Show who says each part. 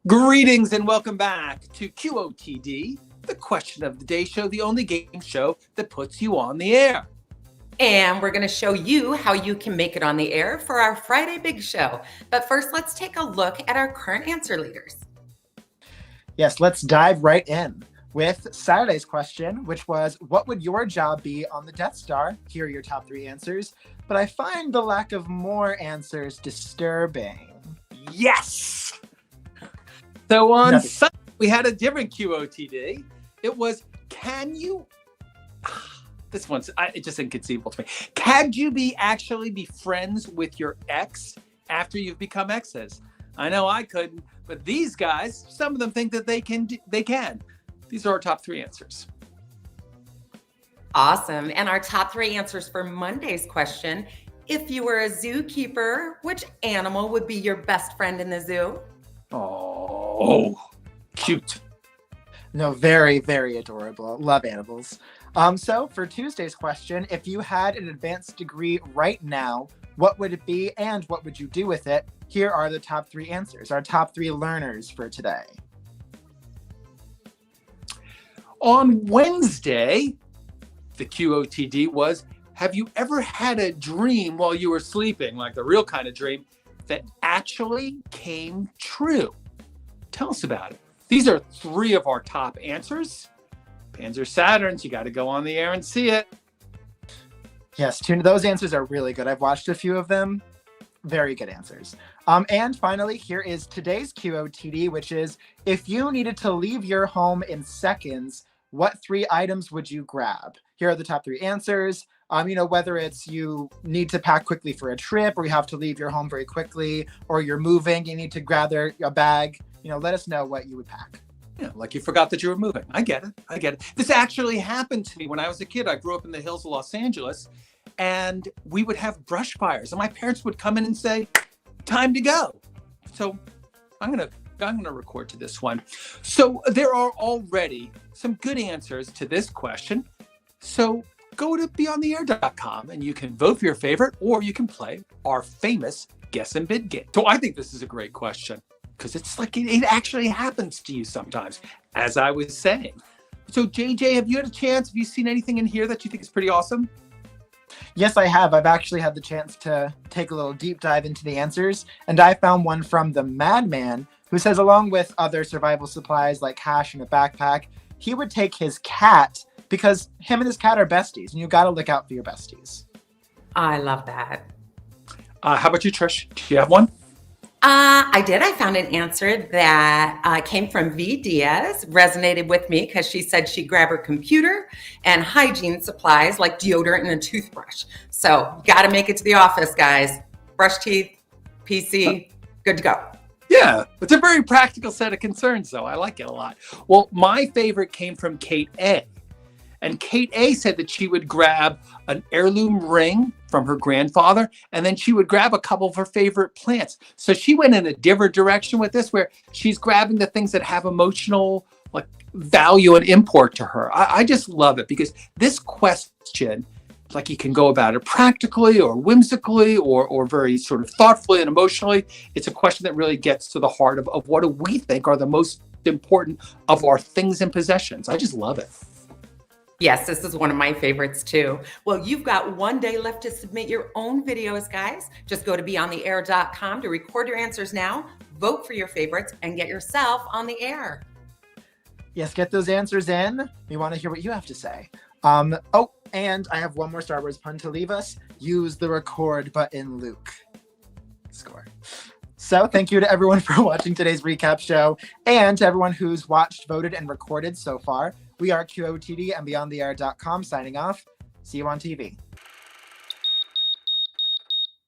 Speaker 1: Greetings and welcome back to QOTD, the Question of the Day show, the only game show that puts you on the air.
Speaker 2: And we're going to show you how you can make it on the air for our Friday Big Show. But first, let's take a look at our current answer leaders.
Speaker 3: Yes, let's dive right in with Saturday's question, which was, what would your job be on the Death Star? Here are your top three answers, but I find the lack of more answers disturbing.
Speaker 1: Yes! So on Sunday, we had a different QOTD. It was, this one's it's just inconceivable to me. Can you actually be friends with your ex after you've become exes? I know I couldn't, but these guys, some of them think that they can. These are our top three answers.
Speaker 2: Awesome. And our top three answers for Monday's question, if you were a zookeeper, which animal would be your best friend in the zoo?
Speaker 1: Oh, cute.
Speaker 3: No, very, very adorable. Love animals. So for Tuesday's question, if you had an advanced degree right now, what would it be and what would you do with it? Here are the top three answers, our top three learners for today.
Speaker 1: On Wednesday, the QOTD was, have you ever had a dream while you were sleeping, like the real kind of dream, that actually came true? Tell us about it. These are three of our top answers. Panzer Saturns, you got to go on the air and see it.
Speaker 3: Yes, those answers are really good. I've watched a few of them. Very good answers. And finally, here is today's QOTD, which is, if you needed to leave your home in seconds, what three items would you grab? Here are the top three answers. Whether it's you need to pack quickly for a trip, or you have to leave your home very quickly, or you're moving, you need to gather a bag, let us know what you would pack.
Speaker 1: Yeah, like you forgot that you were moving. I get it. This actually happened to me when I was a kid. I grew up in the hills of Los Angeles, and we would have brush fires, and my parents would come in and say, time to go. So I'm gonna record to this one. So there are already some good answers to this question. So go to beyondtheair.com and you can vote for your favorite, or you can play our famous guess and bid game. So I think this is a great question because it's like it actually happens to you sometimes, as I was saying. So JJ, have you had a chance? Have you seen anything in here that you think is pretty awesome?
Speaker 3: Yes, I have. I've actually had the chance to take a little deep dive into the answers, and I found one from the Madman, who says, along with other survival supplies like hash and a backpack, he would take his cat because him and his cat are besties, and you got to look out for your besties.
Speaker 2: I love that.
Speaker 1: How about you, Trish? Do you have one?
Speaker 2: I did. I found an answer that came from V. Diaz, resonated with me because she said she'd grab her computer and hygiene supplies like deodorant and a toothbrush. So got to make it to the office, guys. Brush teeth, PC, good to go.
Speaker 1: Yeah, it's a very practical set of concerns, though. I like it a lot. Well, my favorite came from Kate A. And Kate A said that she would grab an heirloom ring from her grandfather, and then she would grab a couple of her favorite plants. So she went in a different direction with this, where she's grabbing the things that have emotional value and import to her. I just love it because this question, you can go about it practically or whimsically or very sort of thoughtfully and emotionally. It's a question that really gets to the heart of what do we think are the most important of our things and possessions. I just love it.
Speaker 2: Yes, this is one of my favorites too. Well, you've got one day left to submit your own videos, guys. Just go to beyondtheair.com to record your answers now, vote for your favorites, and get yourself on the air.
Speaker 3: Yes, get those answers in. We want to hear what you have to say. And I have one more Star Wars pun to leave us. Use the record button, Luke. Score. So thank you to everyone for watching today's recap show, and to everyone who's watched, voted, and recorded so far. We are QOTD and beyondtheair.com signing off. See you on TV.